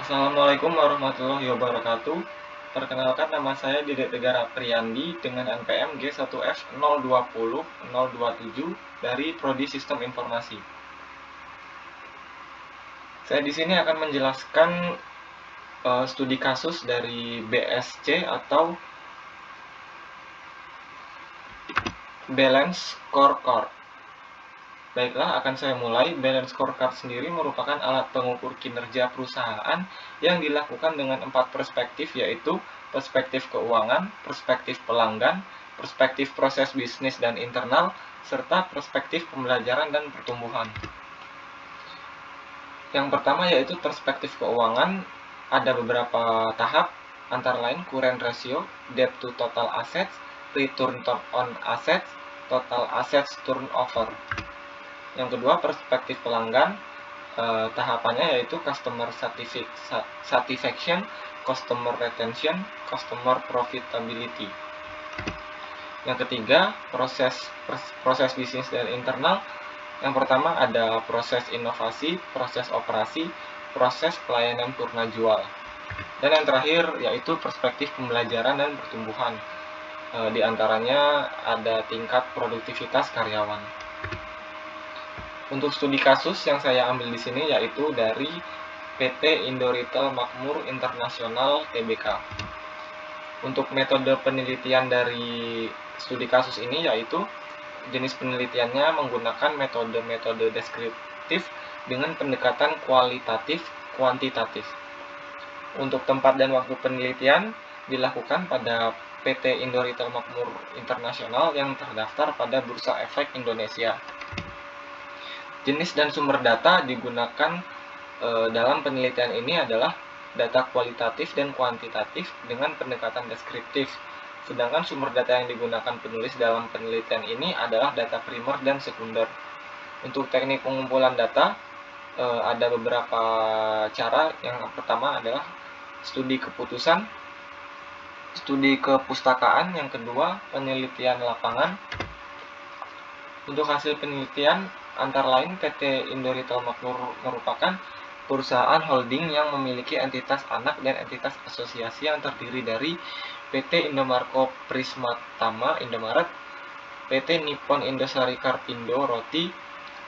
Assalamualaikum warahmatullahi wabarakatuh. Perkenalkan, nama saya Didik Tegara Priyandi dengan NPM G1F020-027 dari Prodi Sistem Informasi. Saya di sini akan menjelaskan studi kasus dari BSC atau Balance Scorecard. Baiklah, akan saya mulai. Balance Scorecard sendiri merupakan alat pengukur kinerja perusahaan yang dilakukan dengan 4 perspektif, yaitu perspektif keuangan, perspektif pelanggan, perspektif proses bisnis dan internal, serta perspektif pembelajaran dan pertumbuhan. Yang pertama yaitu perspektif keuangan. Ada beberapa tahap, antara lain current ratio, debt to total assets, return on assets, total assets turnover. Yang kedua, perspektif pelanggan. Tahapannya yaitu customer satisfaction, customer retention, customer profitability. Yang ketiga, proses bisnis dan internal. Yang pertama ada proses inovasi, proses operasi, proses pelayanan purna jual. Dan yang terakhir yaitu perspektif pembelajaran dan pertumbuhan. Di antaranya ada tingkat produktivitas karyawan. Untuk studi kasus yang saya ambil di sini yaitu dari PT Indo Retail Makmur Internasional Tbk. Untuk metode penelitian dari studi kasus ini yaitu jenis penelitiannya menggunakan metode deskriptif dengan pendekatan kualitatif kuantitatif. Untuk tempat dan waktu penelitian dilakukan pada PT Indo Retail Makmur Internasional yang terdaftar pada Bursa Efek Indonesia. Jenis dan sumber data digunakan dalam penelitian ini adalah data kualitatif dan kuantitatif dengan pendekatan deskriptif. Sedangkan sumber data yang digunakan penulis dalam penelitian ini adalah data primer dan sekunder. Untuk teknik pengumpulan data ada beberapa cara. Yang pertama adalah studi keputusan, studi kepustakaan, yang kedua penelitian lapangan. Untuk hasil penelitian antara lain PT Indo Retail Makmur merupakan perusahaan holding yang memiliki entitas anak dan entitas asosiasi yang terdiri dari PT Indomarko Prismatama Indomaret, PT Nippon Indosari Karpindo Roti,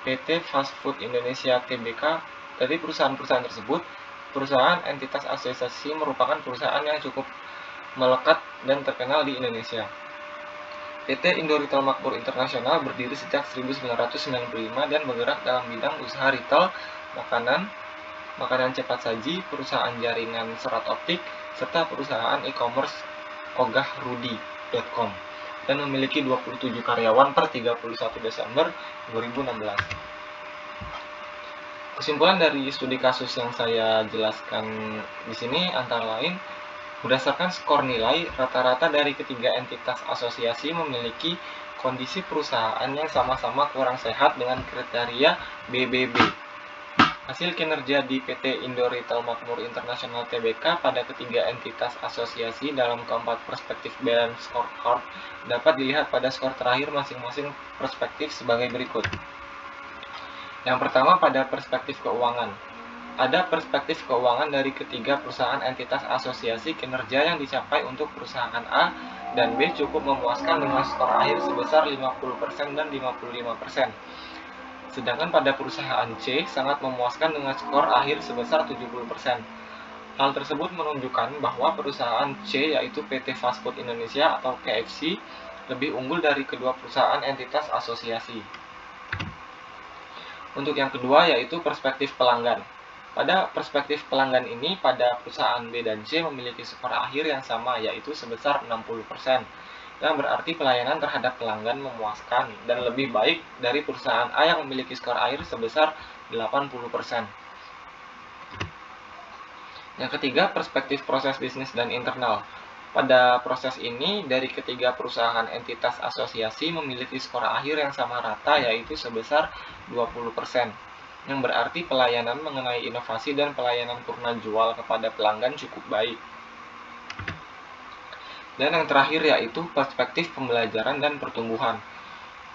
PT Fast Food Indonesia Tbk. Dari perusahaan-perusahaan tersebut, perusahaan entitas asosiasi merupakan perusahaan yang cukup melekat dan terkenal di Indonesia. PT Indo Retail Makmur Internasional berdiri sejak 1995 dan bergerak dalam bidang usaha retail, makanan cepat saji, perusahaan jaringan serat optik, serta perusahaan e-commerce ogahrudi.com dan memiliki 27 karyawan per 31 Desember 2016. Kesimpulan dari studi kasus yang saya jelaskan di sini antara lain, berdasarkan skor nilai, rata-rata dari ketiga entitas asosiasi memiliki kondisi perusahaan yang sama-sama kurang sehat dengan kriteria BBB. Hasil kinerja di PT Indo Retail Makmur Internasional Tbk pada ketiga entitas asosiasi dalam keempat perspektif balance scorecard dapat dilihat pada skor terakhir masing-masing perspektif sebagai berikut. Yang pertama, pada perspektif keuangan. Ada perspektif keuangan dari ketiga perusahaan entitas asosiasi. Kinerja yang dicapai untuk perusahaan A dan B cukup memuaskan dengan skor akhir sebesar 50% dan 55%. Sedangkan pada perusahaan C sangat memuaskan dengan skor akhir sebesar 70%. Hal tersebut menunjukkan bahwa perusahaan C yaitu PT Fast Food Indonesia atau KFC lebih unggul dari kedua perusahaan entitas asosiasi. Untuk yang kedua yaitu perspektif pelanggan. Pada perspektif pelanggan ini, pada perusahaan B dan C memiliki skor akhir yang sama yaitu sebesar 60%, yang berarti pelayanan terhadap pelanggan memuaskan dan lebih baik dari perusahaan A yang memiliki skor akhir sebesar 80%. Yang ketiga, perspektif proses bisnis dan internal. Pada proses ini, dari ketiga perusahaan entitas asosiasi memiliki skor akhir yang sama rata yaitu sebesar 20%, yang berarti pelayanan mengenai inovasi dan pelayanan purna jual kepada pelanggan cukup baik. Dan yang terakhir yaitu perspektif pembelajaran dan pertumbuhan.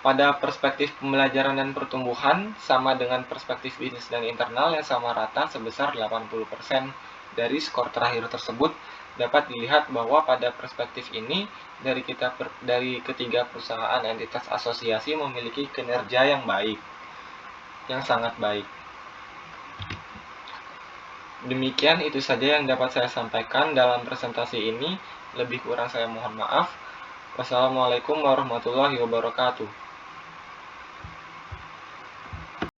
Pada perspektif pembelajaran dan pertumbuhan sama dengan perspektif bisnis dan internal yang sama rata sebesar 80%, Dari skor terakhir tersebut dapat dilihat bahwa pada perspektif ini dari ketiga perusahaan entitas asosiasi memiliki kinerja yang baik, yang sangat baik. Demikian itu saja yang dapat saya sampaikan dalam presentasi ini. Lebih kurang saya mohon maaf. Wassalamualaikum warahmatullahi wabarakatuh.